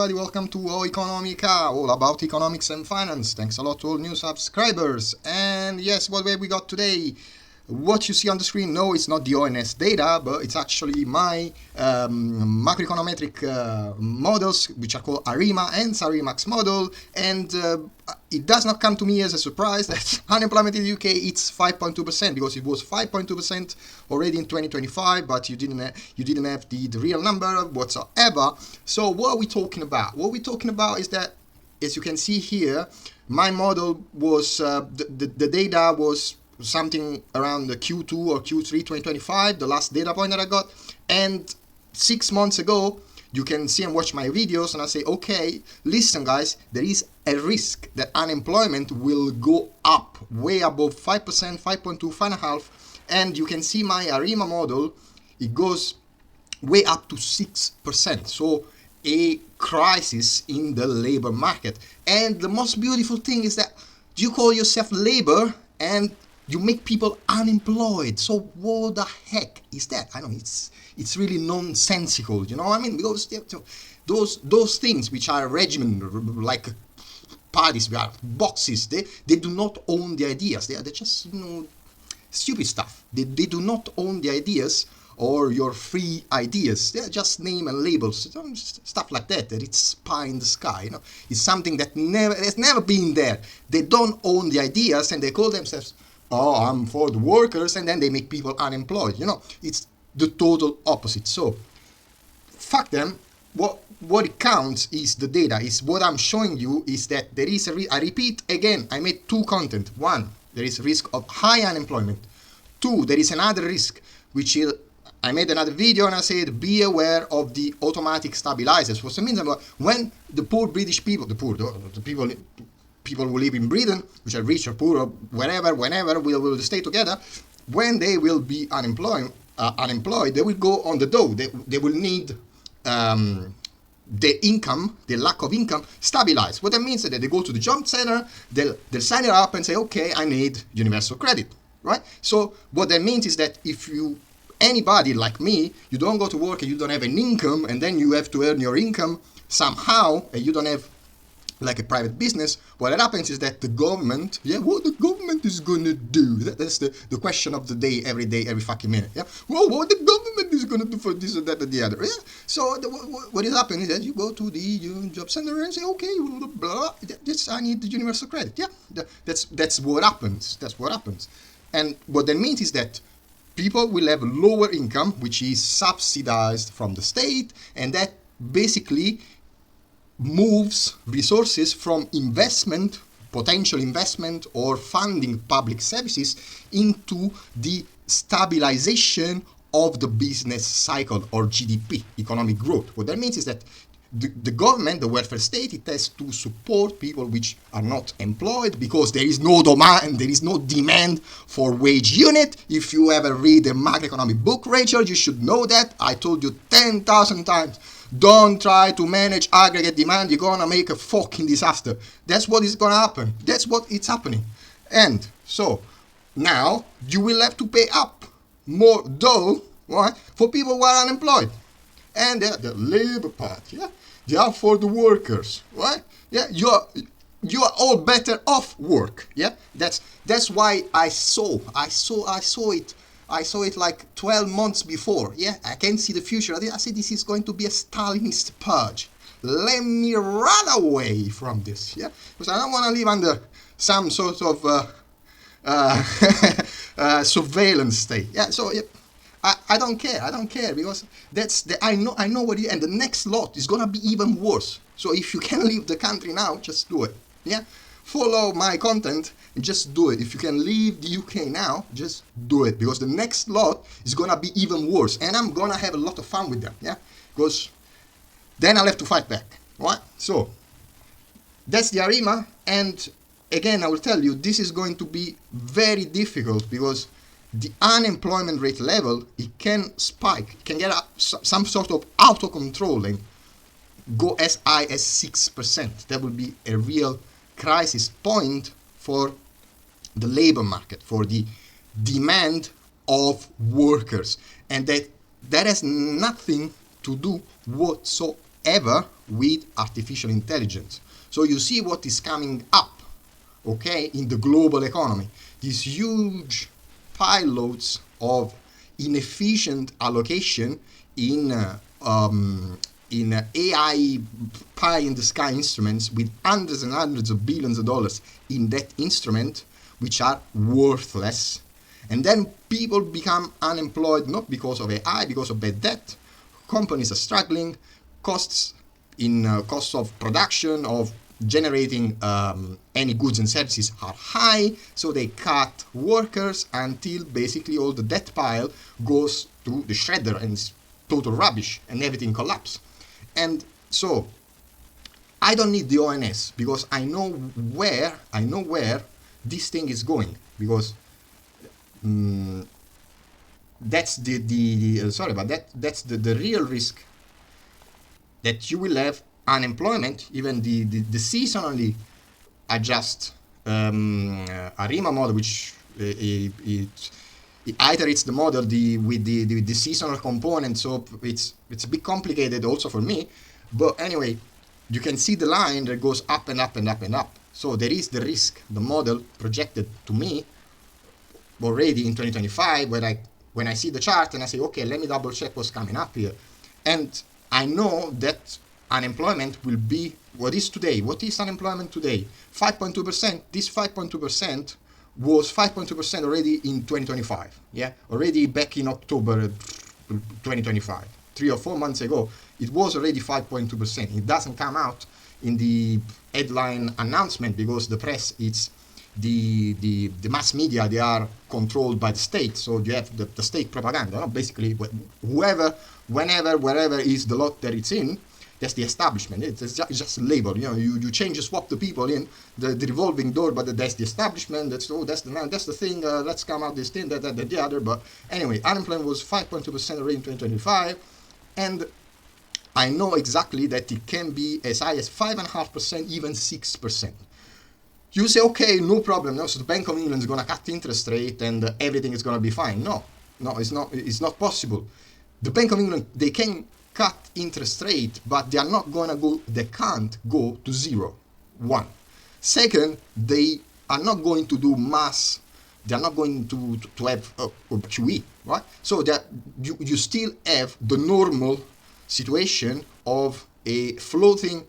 everybody, welcome to OIKONOMIKA, all about economics and finance. Thanks a lot to all new subscribers. And yes, what we got today? What you see on the screen, no, it's not the ONS data, but it's actually my macroeconomic models, which are called ARIMA and SARIMAX model. And it does not come to me as a surprise that unemployment in the UK it's 5.2%, because it was 5.2% already in 2025, but you didn't have the real number whatsoever. So what are we talking about? What we're talking about is that, as you can see here, my model was the data was something around the Q2 or Q3 2025, the last data point that I got. And 6 months ago, you can see and watch my videos, and I say, okay, listen guys, there is a risk that unemployment will go up way above 5%, 5.2, 5.5, and you can see my ARIMA model, it goes way up to 6%. So a crisis in the labor market. And the most beautiful thing is that you call yourself labor and you make people unemployed. So what the heck is that? I know it's really nonsensical, you know what I mean? Because those things which are regimen, like parties, boxes, they do not own the ideas. They're just, you know, stupid stuff. They do not own the ideas or your free ideas. They're just name and labels, stuff like that. That it's pie in the sky, you know. It's something that has never been there. They don't own the ideas, and they call themselves, oh, I'm for the workers, and then they make people unemployed. You know, it's the total opposite. So, fuck them. What it counts is the data. Is what I'm showing you is that there is I repeat again, I made two content. One, there is a risk of high unemployment. Two, there is another risk, which is, I made another video and I said, be aware of the automatic stabilizers. What it means, when the poor British people, the people who live in Britain, which are rich or poor or wherever, whenever, will stay together, when they will be unemployed, they will go on the dole. They will need the income, the lack of income, stabilized. What that means is that they go to the job center, they'll sign it up and say, okay, I need universal credit, right? So what that means is that if anybody like me, you don't go to work and you don't have an income, and then you have to earn your income somehow, and you don't have like a private business, what happens is that the government, what the government is going to do? That's the question of the day, every fucking minute. Well, what the government is going to do for this or that or the other? So what is happening is that you go to the job center and say, okay, blah, blah, I need the universal credit. That's what happens. That's what happens. And what that means is that people will have lower income, which is subsidized from the state, and that basically moves resources from investment, potential investment, or funding public services into the stabilization of the business cycle, or GDP, economic growth. What that means is that the government, the welfare state, it has to support people which are not employed, because there is no demand, there is no demand for wage unit. If you ever read a macroeconomic book, Rachel, you should know that. I told you 10,000 times. Don't try to manage aggregate demand. You're gonna make a fucking disaster. That's what is gonna happen. That's what it's happening. And so now you will have to pay up more dough, right, for people who are unemployed. And they're the Labour Party, they are for the workers, right? You are all better off work. That's why I saw it. I saw it like 12 months before. I can see the future. I said, this is going to be a Stalinist purge. Let me run away from this. Because I don't want to live under some sort of surveillance state. So I don't care, because I know what and the next lot is gonna be even worse. So if you can leave the country now, just do it. Follow my content and just do it. If you can leave the UK now, just do it, because the next lot is gonna be even worse, and I'm gonna have a lot of fun with them. Because then I'll have to fight back. Right? So that's the ARIMA, and again I will tell you, this is going to be very difficult, because the unemployment rate level, it can spike, it can get some sort of auto control and go as high as 6%. That will be a real crisis point for the labor market, for the demand of workers, and that has nothing to do whatsoever ever with artificial intelligence. So you see what is coming up, okay, in the global economy. These huge pilots of inefficient allocation in AI pie in the sky instruments with hundreds and hundreds of billions of dollars in that instrument, which are worthless. And then people become unemployed, not because of AI, because of bad debt. Companies are struggling. Costs of production, of generating any goods and services are high, so they cut workers until basically all the debt pile goes to the shredder and it's total rubbish and everything collapses. And so I don't need the ONS because I know where this thing is going, because that's the real risk, that you will have unemployment. Even the seasonally adjust ARIMA model, which it iterates the model with the seasonal component, so it's a bit complicated also for me. But anyway, you can see the line that goes up and up and up and up. So there is the risk. The model projected to me already in 2025, when I see the chart and I say, okay, let me double check what's coming up here, and I know that unemployment will be what is today. What is unemployment today? 5.2%. This 5.2% was 5.2% already in 2025. Yeah, already back in October 2025, 3 or 4 months ago, it was already 5.2%. It doesn't come out in the headline announcement because the press, it's the mass media, they are controlled by the state. So you have the state propaganda. No? Basically, whoever, whenever, wherever is the lot that it's in, that's the establishment. It's just a label. You know, you change, you swap the people in the revolving door, but that's the establishment. That's the thing. Let's come out this thing, that the other. But anyway, unemployment was 5.2% already in 2025, and I know exactly that it can be as high as 5.5%, even 6%. You say, okay, no problem. No, so the Bank of England is going to cut interest rate and everything is going to be fine. No, it's not. It's not possible. The Bank of England, they can cut interest rate, but they are not going to go. They can't go to 0. 1. Second, they are not going to do mass. They are not going to have QE, right? So that you still have the normal situation of a floating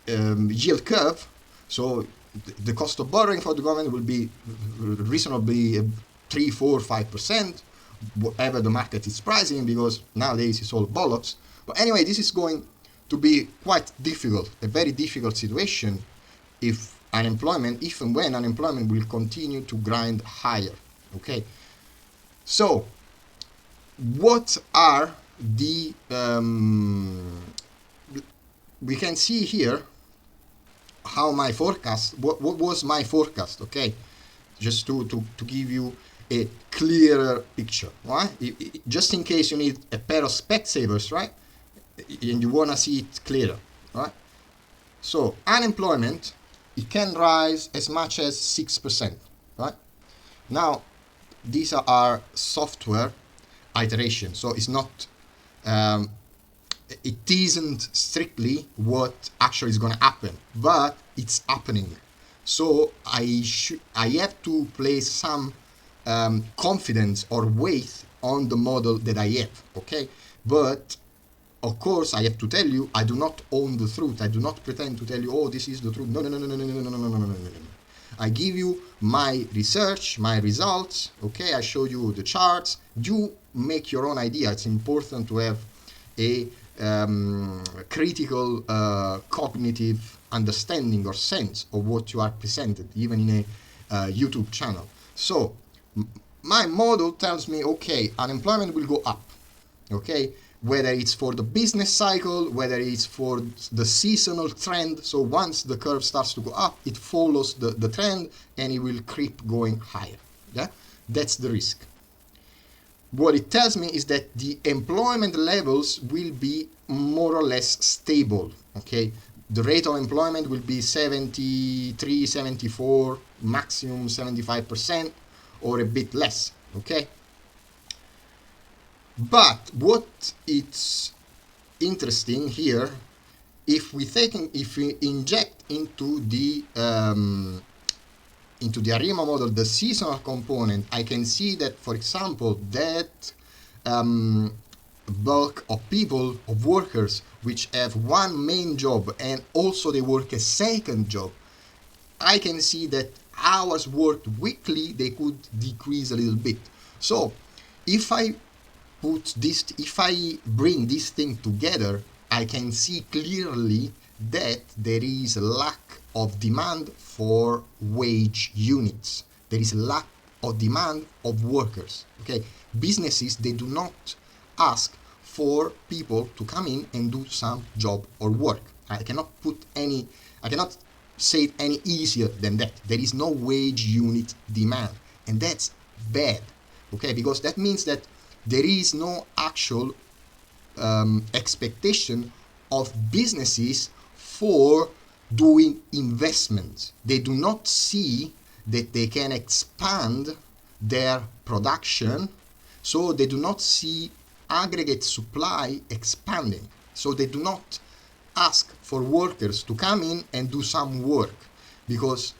yield curve. So the cost of borrowing for the government will be reasonably 3, 4, 5%, whatever the market is pricing, because nowadays it's all bollocks. But anyway, this is going to be quite difficult, a very difficult situation if and when unemployment will continue to grind higher. Okay. So what are the we can see here how my forecast, what was my forecast, okay, just to give you a clearer picture, right? Just in case you need a pair of Specsavers, right, and you want to see it clearer, right? So unemployment, it can rise as much as 6%, right? Now these are our software iterations, so it's not it isn't strictly what actually is going to happen, but it's happening. So I have to place some confidence or weight on the model that I have, okay? But of course, I have to tell you, I do not own the truth. I do not pretend to tell you, oh, this is the truth. No. I give you my research, my results, okay? I show you the charts. You make your own idea. It's important to have a critical cognitive understanding or sense of what you are presented, even in a YouTube channel. So my model tells me, okay, unemployment will go up, okay, whether it's for the business cycle, whether it's for the seasonal trend. So once the curve starts to go up, it follows the trend and it will keep going higher. Yeah, that's the risk. What it tells me is that the employment levels will be more or less stable, okay? The rate of employment will be 73, 74, maximum 75%, or a bit less, okay? But what it's interesting here, if we inject into the ARIMA model the seasonal component, I can see that, for example, that bulk of people, of workers, which have one main job and also they work a second job, I can see that hours worked weekly, they could decrease a little bit. So if I bring this thing together, I can see clearly that there is a lack of demand for wage units. There is a lack of demand of workers. Okay, businesses, they do not ask for people to come in and do some job or work. I cannot say it any easier than that. There is no wage unit demand, and that's bad. Okay, because that means that there is no actual expectation of businesses for doing investments. They do not see that they can expand their production, so they do not see aggregate supply expanding. So they do not ask for workers to come in and do some work, because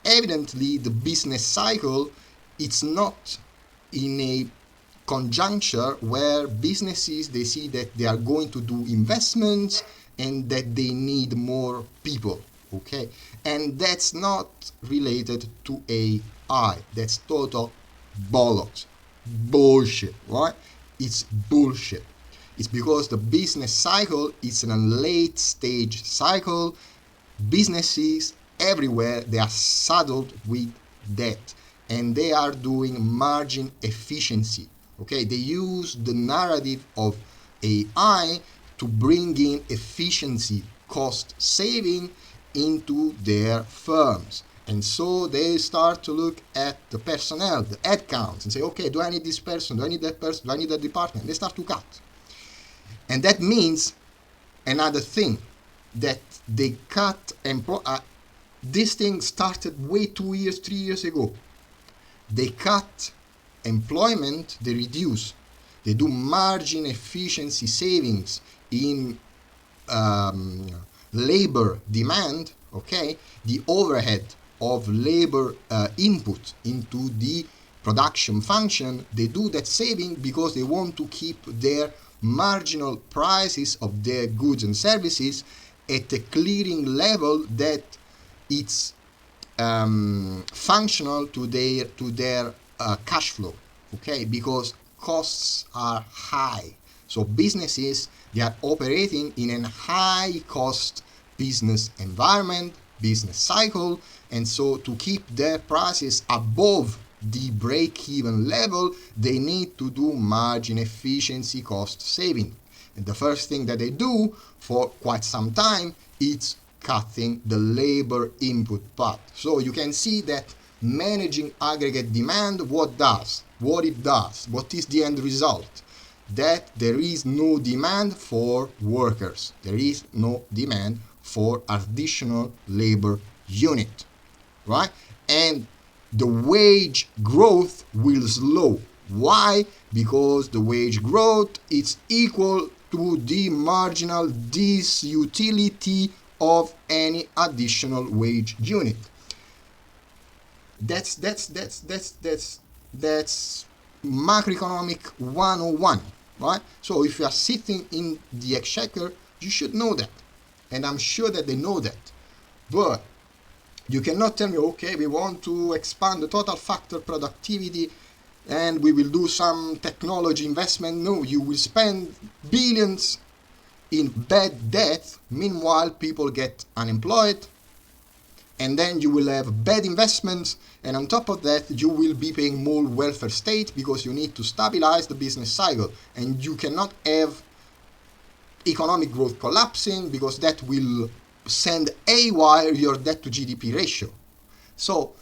evidently the business cycle, it's not in a conjuncture where businesses, they see that they are going to do investments and that they need more people. Okay, and that's not related to AI. That's total bollocks, bullshit, right? It's bullshit. It's because the business cycle is in a late stage cycle. Businesses everywhere, they are saddled with debt and they are doing margin efficiency. Okay, they use the narrative of AI to bring in efficiency, cost saving into their firms. And so they start to look at the personnel, the headcounts, and say, okay, do I need this person? Do I need that person? Do I need that department? They start to cut. And that means another thing, that they cut this thing started way 2 years, 3 years ago. They cut employment, they reduce. They do margin efficiency savings in labor demand, okay? The overhead of labor input into the production function, they do that saving because they want to keep their marginal prices of their goods and services at a clearing level that it's functional to their cash flow, okay? Because costs are high. So businesses, they are operating in a high cost business environment, business cycle, and so to keep their prices above the break-even level, they need to do margin efficiency, cost saving. And the first thing that they do for quite some time is cutting the labor input part. So you can see that managing aggregate demand, what is the end result? That there is no demand for workers. There is no demand for additional labor unit, right? And the wage growth will slow. Why? Because the wage growth is equal to the marginal disutility of any additional wage unit. That's macroeconomic 101, right? So if you are sitting in the exchequer, you should know that, and I'm sure that they know that. But you cannot tell me, okay, we want to expand the total factor productivity and we will do some technology investment. No, you will spend billions in bad debt. Meanwhile, people get unemployed, and then you will have bad investments, and on top of that, you will be paying more welfare state because you need to stabilize the business cycle, and you cannot have economic growth collapsing because that will send haywire your debt to GDP ratio. So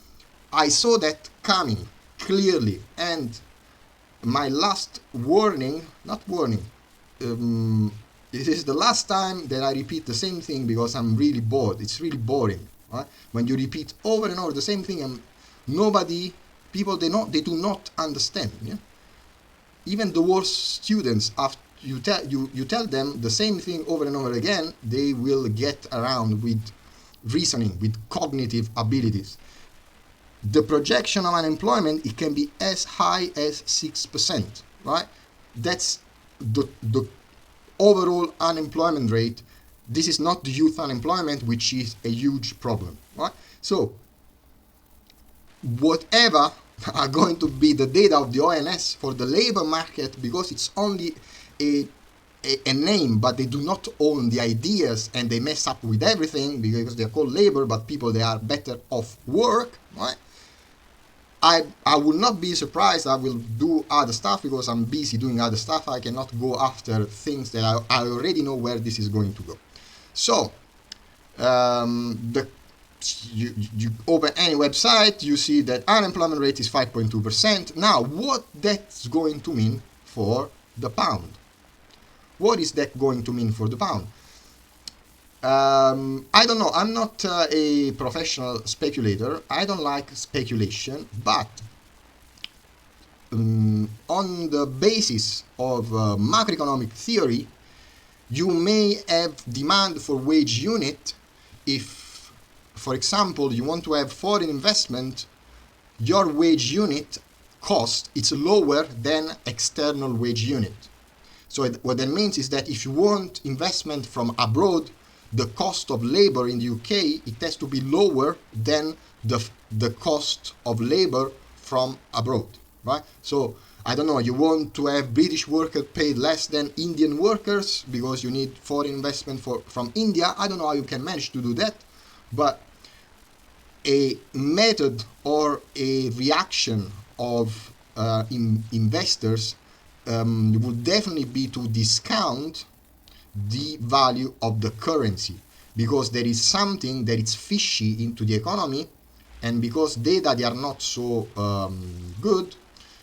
I saw that coming clearly, and my last warning, this is the last time that I repeat the same thing because I'm really bored. It's really boring, right? When you repeat over and over the same thing and people, they do not understand. Yeah? Even the worst students, you tell them the same thing over and over again, they will get around with reasoning, with cognitive abilities. The projection of unemployment, it can be as high as 6%, right? That's the overall unemployment rate. This is not the youth unemployment, which is a huge problem, right? So whatever are going to be the data of the ONS for the labor market, because it's only a name, but they do not own the ideas, and they mess up with everything because they're called labor, but people, they are better off work, right? I will not be surprised. I will do other stuff because I'm busy doing other stuff. I cannot go after things that I already know where this is going to go. So you open any website, you see that unemployment rate is 5.2%. Now, what that's going to mean for the pound? What is that going to mean for the pound? I don't know. I'm not a professional speculator. I don't like speculation, but on the basis of macroeconomic theory, you may have demand for wage unit if, for example, you want to have foreign investment, your wage unit cost is lower than external wage unit. So what that means is that if you want investment from abroad, the cost of labor in the UK, it has to be lower than the cost of labor from abroad, right? So, I don't know, you want to have British workers paid less than Indian workers because you need foreign investment from India. I don't know how you can manage to do that, but a method or a reaction of investors would definitely be to discount the value of the currency, because there is something that is fishy into the economy, and because data, they are not so good.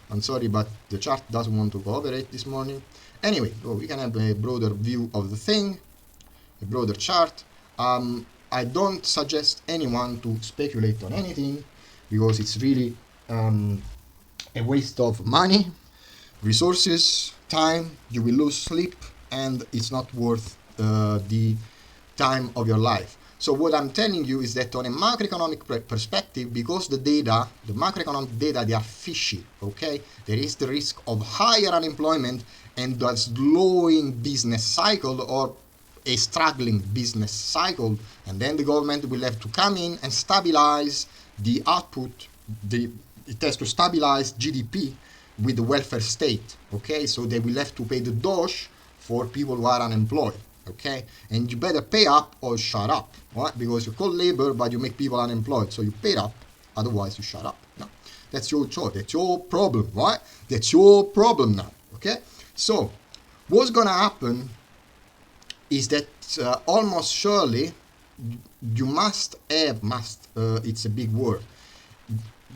I'm sorry, but the chart doesn't want to cooperate this morning. Anyway, so we can have a broader view of the thing, a broader chart. I don't suggest anyone to speculate on anything because it's really a waste of money, resources, time. You will lose sleep, and it's not worth the time of your life. So what I'm telling you is that on a macroeconomic perspective, because the data, the macroeconomic data, they are fishy, okay? There is the risk of higher unemployment and a slowing business cycle or a struggling business cycle, and then the government will have to come in and stabilize the output. It has to stabilize GDP with the welfare state, okay? So they will have to pay the doge for people who are unemployed, okay? And you better pay up or shut up, right? Because you call labor, but you make people unemployed, so you pay up, otherwise you shut up. No, that's your choice, that's your problem, right? That's your problem now, okay? So what's gonna happen is that almost surely you must, it's a big word,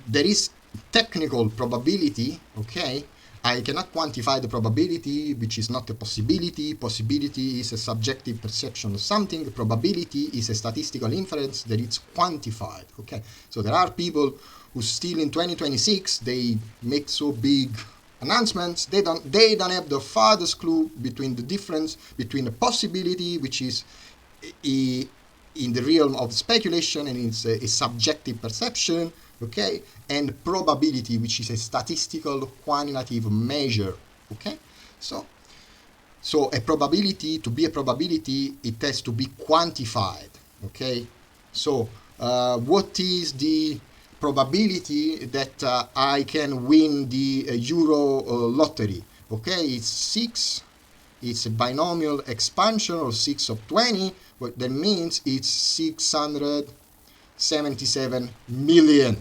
there is technical probability, okay? I cannot quantify the probability, which is not a possibility. Possibility is a subjective perception of something. Probability is a statistical inference that it's quantified, okay? So there are people who still in 2026, they make so big announcements, they don't have the farthest clue between the difference between a possibility, which is in the realm of speculation and it's a subjective perception, okay, and probability, which is a statistical quantitative measure, okay? So a probability, to be a probability, it has to be quantified, okay? So what is the probability that I can win the Euro lottery? Okay, it's 6, it's a binomial expansion, or 6 of 20, what that means it's 677 million.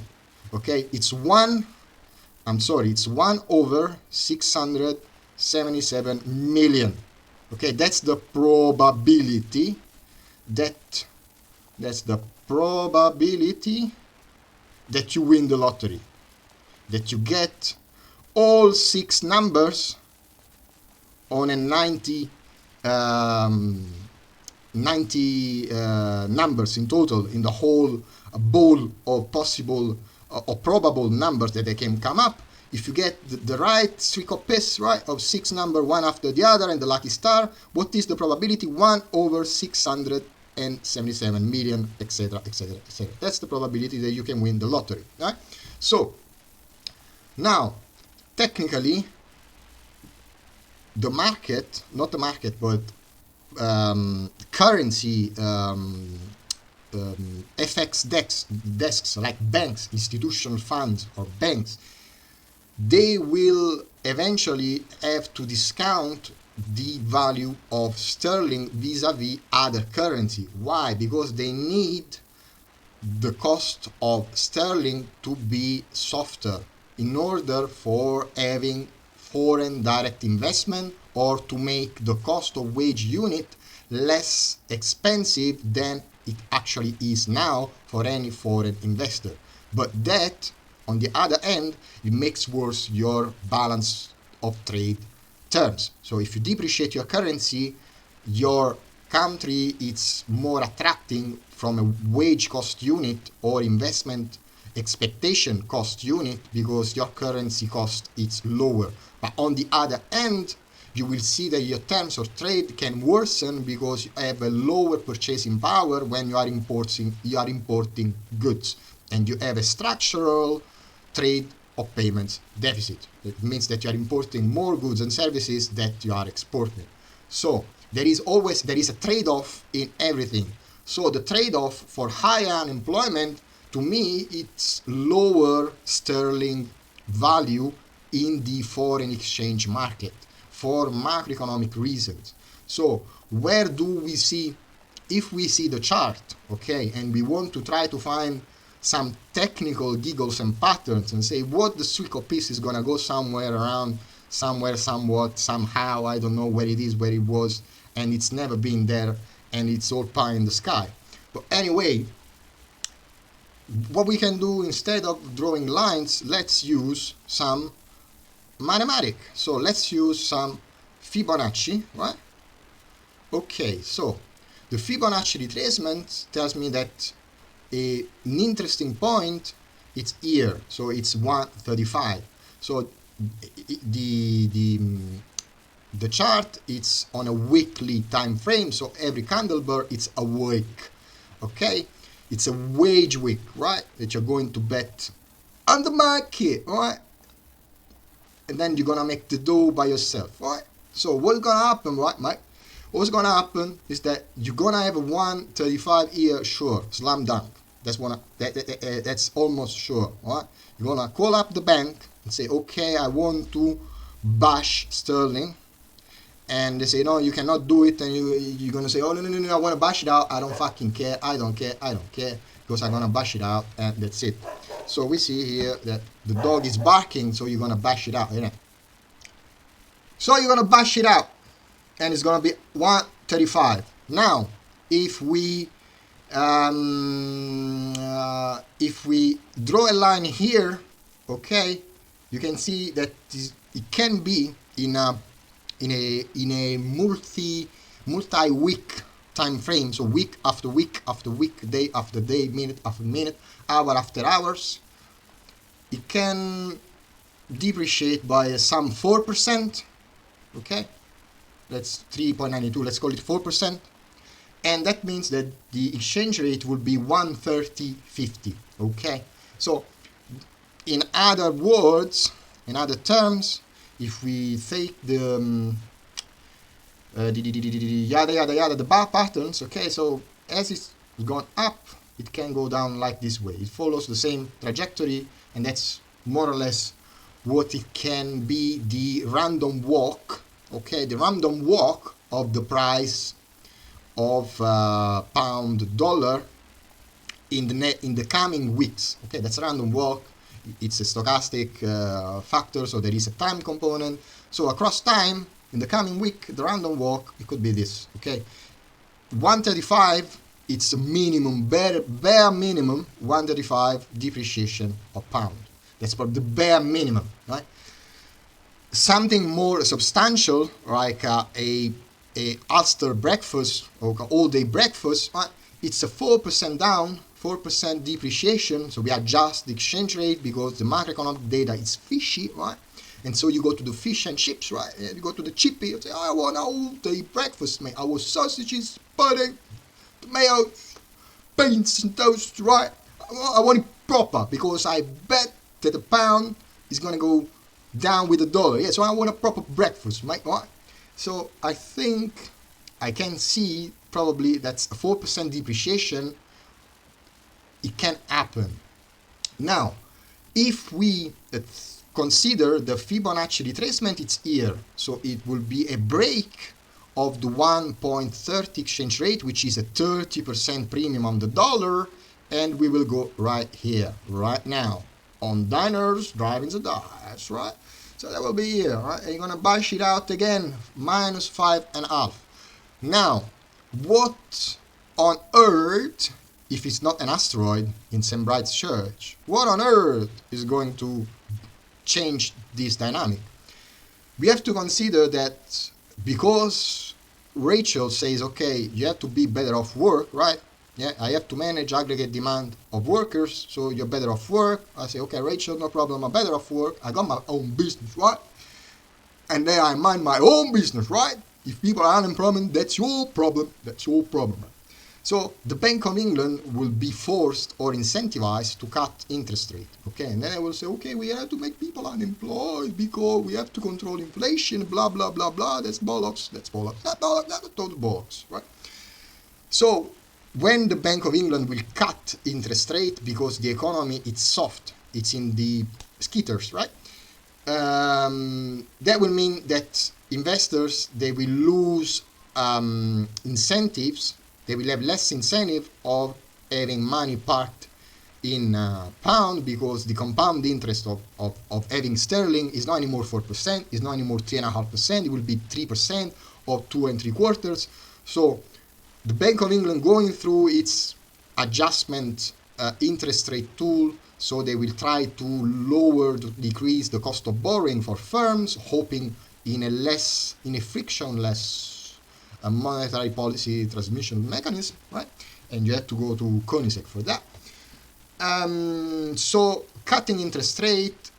Okay, it's 1 over 677 million. Okay, that's the probability. That's the probability that you win the lottery, that you get all 6 numbers on a 90 numbers in total in the whole bowl of possible or probable numbers that they can come up. if you get the right streak of piss, right, of 6 number one after the other and the lucky star, what is the probability? 1 over 677 million, etc., etc., etc. That's the probability that you can win the lottery, right? So now, technically, the market, not the market, but currency FX desks like banks, institutional funds or banks, they will eventually have to discount the value of sterling vis-a-vis other currency. Why? Because they need the cost of sterling to be softer in order for having foreign direct investment, or to make the cost of wage unit less expensive than it actually is now for any foreign investor. But that, on the other end, it makes worse your balance of trade terms. So if you depreciate your currency, your country is more attracting from a wage cost unit or investment expectation cost unit, because your currency cost is lower. But on the other end, you will see that your terms of trade can worsen because you have a lower purchasing power when you are importing goods, and you have a structural trade of payments deficit. It means that you are importing more goods and services that you are exporting. So there is a trade-off in everything. So the trade-off for higher unemployment, to me, it's lower sterling value in the foreign exchange market for macroeconomic reasons. So where do we see, if we see the chart, okay, and we want to try to find some technical giggles and patterns and say what the streak of piece is going to go somewhere around, somewhere, somewhat, somehow, I don't know where it is, where it was, and it's never been there, and it's all pie in the sky. But anyway, what we can do, instead of drawing lines, let's use some mathematics. So let's use some Fibonacci, right? Okay, so the Fibonacci retracement tells me that an interesting point, it's here, so it's 135. So the chart, it's on a weekly time frame, so every candle bar, it's a week, okay? It's a wage week, right? That you're going to bet on the market, right? And then you're gonna make the dough by yourself, right? So what's gonna happen, right, Mike? What's gonna happen is that you're gonna have a 135 here, sure, slam dunk. That's almost sure, right? You're gonna call up the bank and say, okay, I want to bash sterling, and they say, no, you cannot do it, and you're gonna say, oh, no, I want to bash it out, I don't fucking care, I don't care, because I'm gonna bash it out, and that's it. So we see here that the dog is barking, so you're gonna bash it out, you know. So you're gonna bash it out, and it's gonna be 135. Now, if we draw a line here, okay, you can see that it can be in a multi-week time frame, so week after week after week, day after day, minute after minute, hour after hours. It can depreciate by some 4%, okay? That's 3.92, let's call it 4%. And that means that the exchange rate will be 130.50, okay? So, in other words, in other terms, if we take the the bar patterns, okay, so as it's gone up, it can go down like this way. It follows the same trajectory, and that's more or less what it can be, the random walk, okay, the random walk of the price of pound dollar in the coming weeks, okay, that's a random walk. It's a stochastic factor, so there is a time component. So across time, in the coming week, the random walk, it could be this, okay? 135, it's a minimum, bare minimum, 135 depreciation of pound. That's probably the bare minimum, right? Something more substantial, like a Ulster breakfast or all-day breakfast, it's a 4% down, 4% depreciation, so we adjust the exchange rate because the macroeconomic data is fishy, right? And so you go to the fish and chips, right? You go to the chippy, you say, I want all day breakfast, mate. I want sausages, pudding, tomatoes, beans and toast, right? I want it proper because I bet that the pound is going to go down with the dollar. Yeah, so I want a proper breakfast, mate, right? So I think I can see probably that's a 4% depreciation. It can happen. Now, if we consider the Fibonacci retracement, it's here. So it will be a break of the 1.30 exchange rate, which is a 30% premium on the dollar. And we will go right here, right now, on diners, driving the dice, right? So that will be here, right? And you're going to bash it out again, minus 5.5. Now, what on earth, if it's not an asteroid in St. Bride's Church, what on earth is going to change this dynamic? We have to consider that because Rachel says, okay, you have to be better off work, right? Yeah, I have to manage aggregate demand of workers, so you're better off work. I say, okay, Rachel, no problem, I'm better off work. I got my own business, right? And then I mind my own business, right? If people are unemployed, that's your problem. That's your problem. So the Bank of England will be forced or incentivized to cut interest rate. Okay, and then I will say, okay, we have to make people unemployed because we have to control inflation, blah, blah, blah, blah. That's bollocks. That's bollocks. That's bollocks. That's total bollocks, right? So when the Bank of England will cut interest rate because the economy is soft, it's in the skitters, right? That will mean that investors, they will lose incentives. They will have less incentive of having money parked in pound because the compound interest of having sterling is not anymore 4%, is not anymore 3.5%, it will be 3% or 2 3/4. So the Bank of England going through its adjustment interest rate tool, so they will try to lower, to decrease the cost of borrowing for firms, hoping in a frictionless monetary policy transmission mechanism, right? And you have to go to CONISEC for that. So cutting interest rate,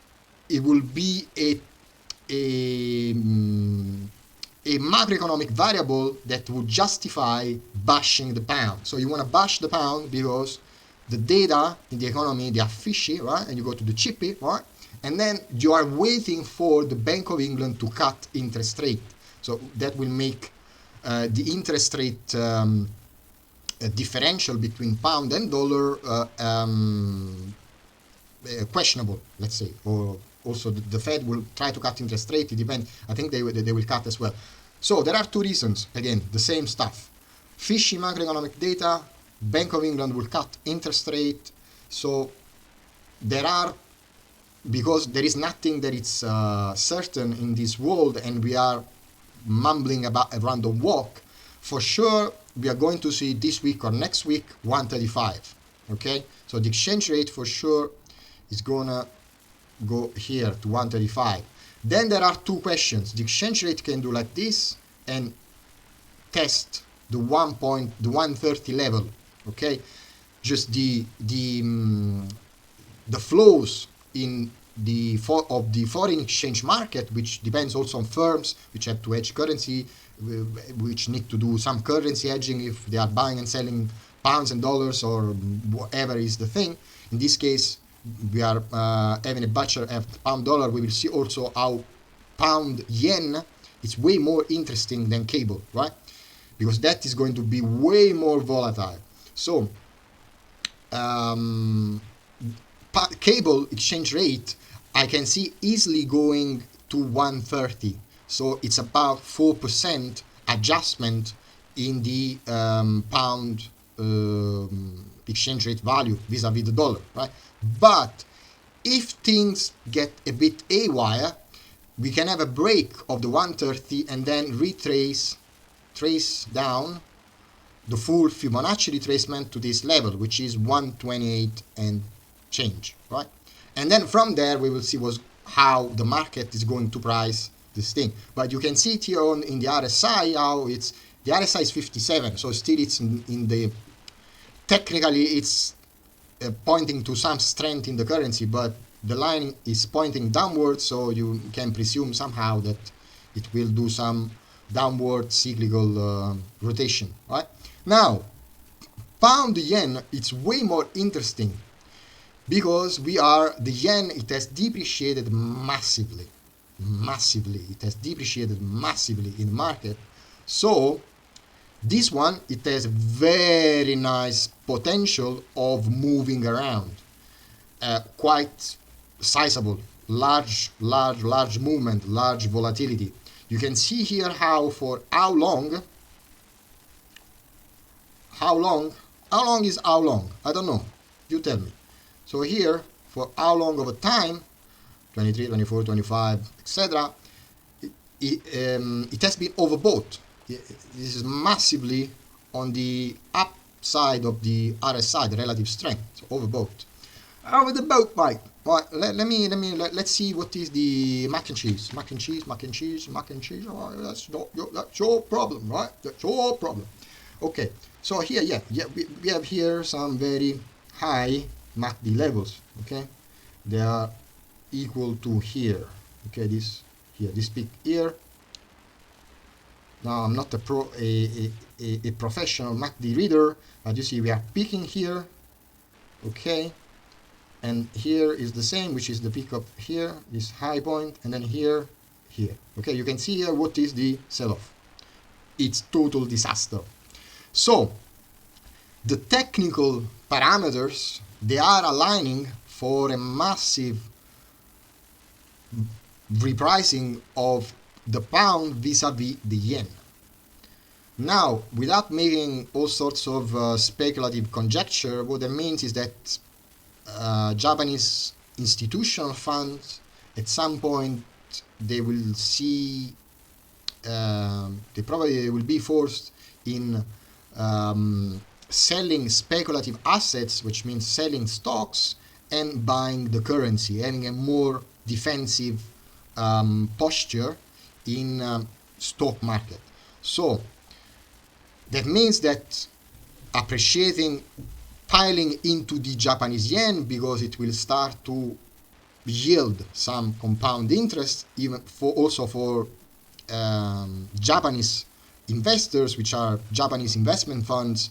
it will be a macroeconomic variable that would justify bashing the pound. So you want to bash the pound because the data in the economy, they are fishy, right? And you go to the chippy, right? And then you are waiting for the Bank of England to cut interest rate. So that will make the interest rate differential between pound and dollar questionable, let's say. Or also the Fed will try to cut interest rate. It depends. I think they will cut as well. So there are two reasons. Again, the same stuff. Fishy macroeconomic data. Bank of England will cut interest rate. So there are, because there is nothing that is certain in this world, and we are mumbling about a random walk, for sure we are going to see this week or next week 135. Okay, so the exchange rate for sure is gonna go here to 135. Then there are two questions. The exchange rate can do like this and test the 130 level. Okay, just the flows in the foreign exchange market, which depends also on firms which have to hedge currency, which need to do some currency hedging if they are buying and selling pounds and dollars or whatever is the thing. In this case, we are having a butcher of pound dollar. We will see also how pound yen is way more interesting than cable, right? Because that is going to be way more volatile. So cable exchange rate, I can see easily going to 130. So it's about 4% adjustment in the pound exchange rate value vis-a-vis the dollar, right? But if things get a bit haywire, we can have a break of the 130 and then trace down the full Fibonacci retracement to this level, which is 128 and change, right? And then from there we will see how the market is going to price this thing. But you can see it here in the RSI, how the RSI is 57, so still it's in the, technically it's pointing to some strength in the currency, but the line is pointing downwards, so you can presume somehow that it will do some downward cyclical rotation, right? Now, pound yen, it's way more interesting because the yen, it has depreciated massively. It has depreciated massively in the market. So this one, it has very nice potential of moving around, quite sizable, large movement, large volatility. You can see here how long is how long? I don't know. You tell me. So here, for how long of a time, 23, 24, 25, etc., it has been overbought. This is massively on the upside of the RSI, the relative strength, so overbought. Over the boat, right? Right. Let's see what is the mac and cheese. Oh, that's your problem, right? That's your problem. Okay. So here, we have here some very high MACD levels. Okay, they are equal to here. Okay, this peak here. Now I'm not a professional MACD reader, but you see we are peaking here. Okay, and here is the same, which is the peak up here, this high point, and then here. Okay, you can see here what is the sell-off. It's total disaster. So the technical parameters, they are aligning for a massive repricing of the pound vis-a-vis the yen. Now, without making all sorts of speculative conjecture, what that means is that Japanese institutional funds, at some point, they will see, they probably will be forced in selling speculative assets, which means selling stocks and buying the currency, having a more defensive posture in stock market. So that means that appreciating, piling into the Japanese yen, because it will start to yield some compound interest, even for Japanese investors, which are Japanese investment funds.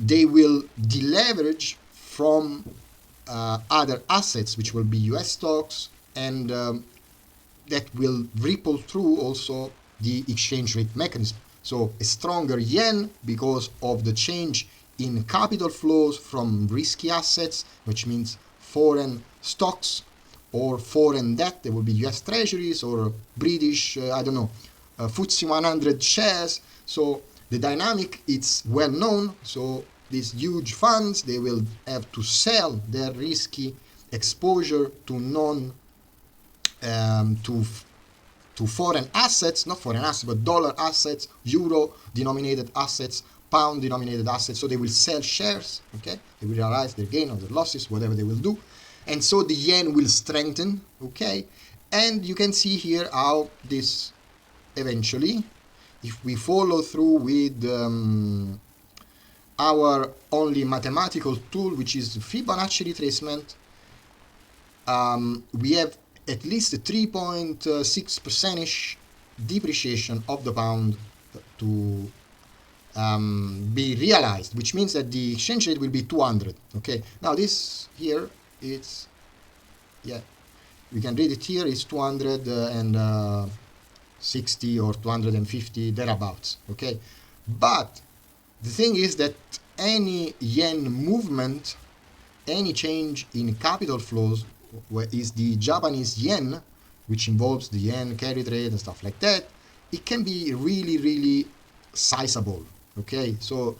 They will deleverage from other assets, which will be US stocks, and that will ripple through also the exchange rate mechanism. So a stronger yen because of the change in capital flows from risky assets, which means foreign stocks or foreign debt. There will be US treasuries or British, FTSE 100 shares. So the dynamic, it's well known. So these huge funds, they will have to sell their risky exposure to to foreign assets, not foreign assets, but dollar assets, euro denominated assets, pound denominated assets. So they will sell shares, okay? They will realize their gain or their losses, whatever they will do. And so the yen will strengthen, okay? And you can see here how this eventually, if we follow through with our only mathematical tool, which is Fibonacci retracement, we have at least a 3.6% depreciation of the pound to be realized, which means that the exchange rate will be 200. Okay, now this here, it's, we can read it here, it's 260 or 250 thereabouts. Okay, but the thing is that any yen movement, any change in capital flows, where is the Japanese yen, which involves the yen carry trade and stuff like that, it can be really, really sizable. Okay, so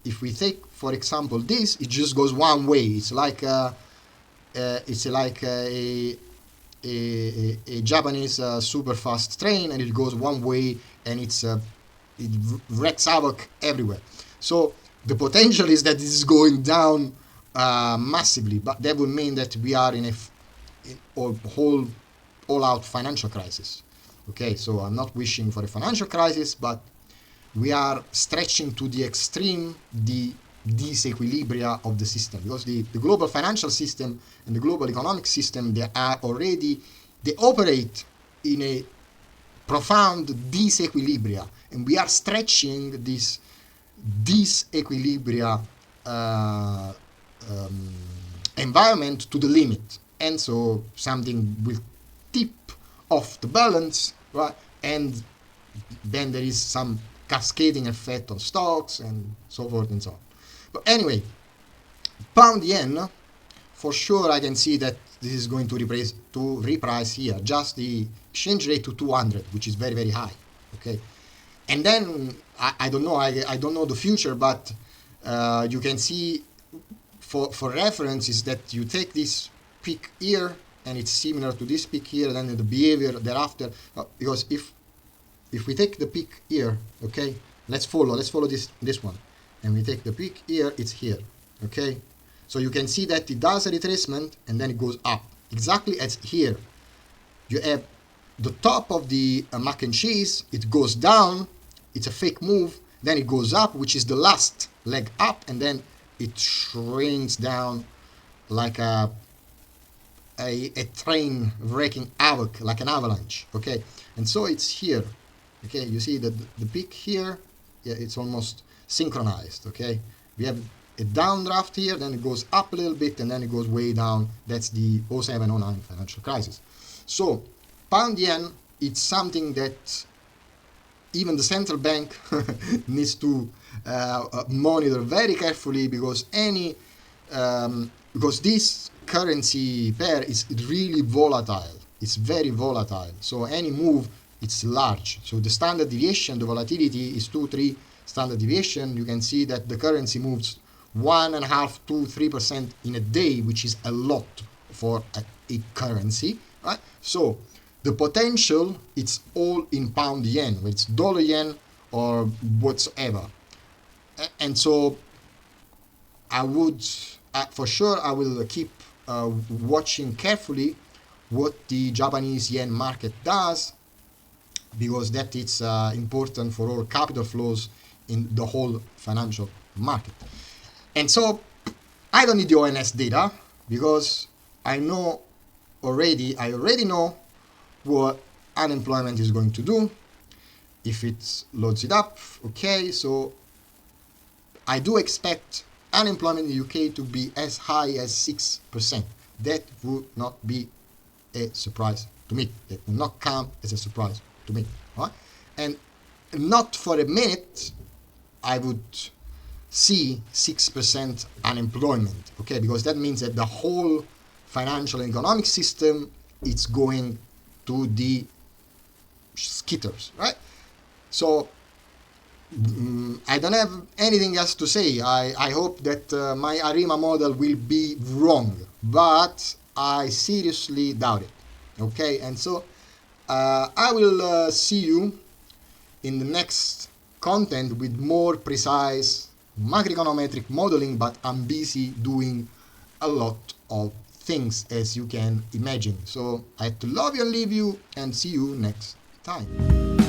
if we take, for example, this, it just goes one way. It's like a Japanese super fast train, and it goes one way, and it wreaks havoc everywhere. So the potential is that this is going down massively, but that would mean that we are in a all-out financial crisis. Okay, so I'm not wishing for a financial crisis, but we are stretching to the extreme the disequilibria of the system, because the global financial system and the global economic system, they operate in a profound disequilibria, and we are stretching this disequilibria environment to the limit, and so something will tip off the balance, right? And then there is some cascading effect on stocks and so forth and so on. But anyway, pound yen, for sure I can see that this is going to reprice here, just the exchange rate to 200, which is very, very high, okay? And then, I don't know, I don't know the future, but you can see, for reference, is that you take this peak here, and it's similar to this peak here, and then the behavior thereafter, because if we take the peak here, okay, let's follow this one, and we take the peak here, it's here, okay? So you can see that it does a retracement, and then it goes up, exactly as here. You have the top of the mac and cheese, it goes down, it's a fake move, then it goes up, which is the last leg up, and then it shrinks down like a train wreaking havoc, like an avalanche, okay? And so it's here, okay? You see that the peak here, yeah, it's almost synchronized, okay? We have a downdraft here, then it goes up a little bit, and then it goes way down. That's the 07-09 financial crisis. So pound yen, it's something that even the central bank needs to monitor very carefully, because because this currency pair is really volatile. It's very volatile. So any move, it's large. So the standard deviation, the volatility is 2-3 standard deviation. You can see that the currency moves 1.5 to 3% in a day, which is a lot for a currency, right? So the potential, it's all in pound yen, whether it's dollar yen or whatsoever. And so I would, for sure, I will keep watching carefully what the Japanese yen market does, because that is important for all capital flows in the whole financial market. And so I don't need the ONS data, because I already know what unemployment is going to do if it loads it up, okay? So I do expect unemployment in the UK to be as high as 6%. That would not be a surprise to me. That would not come as a surprise to me, right? And not for a minute I would see 6% unemployment, okay? Because that means that the whole financial and economic system is going to the skitters, right? So I don't have anything else to say. I hope that my ARIMA model will be wrong, but I seriously doubt it, okay? And so I will see you in the next content with more precise macroeconometric modeling, but I'm busy doing a lot of things, as you can imagine. So I have to love you and leave you, and see you next time.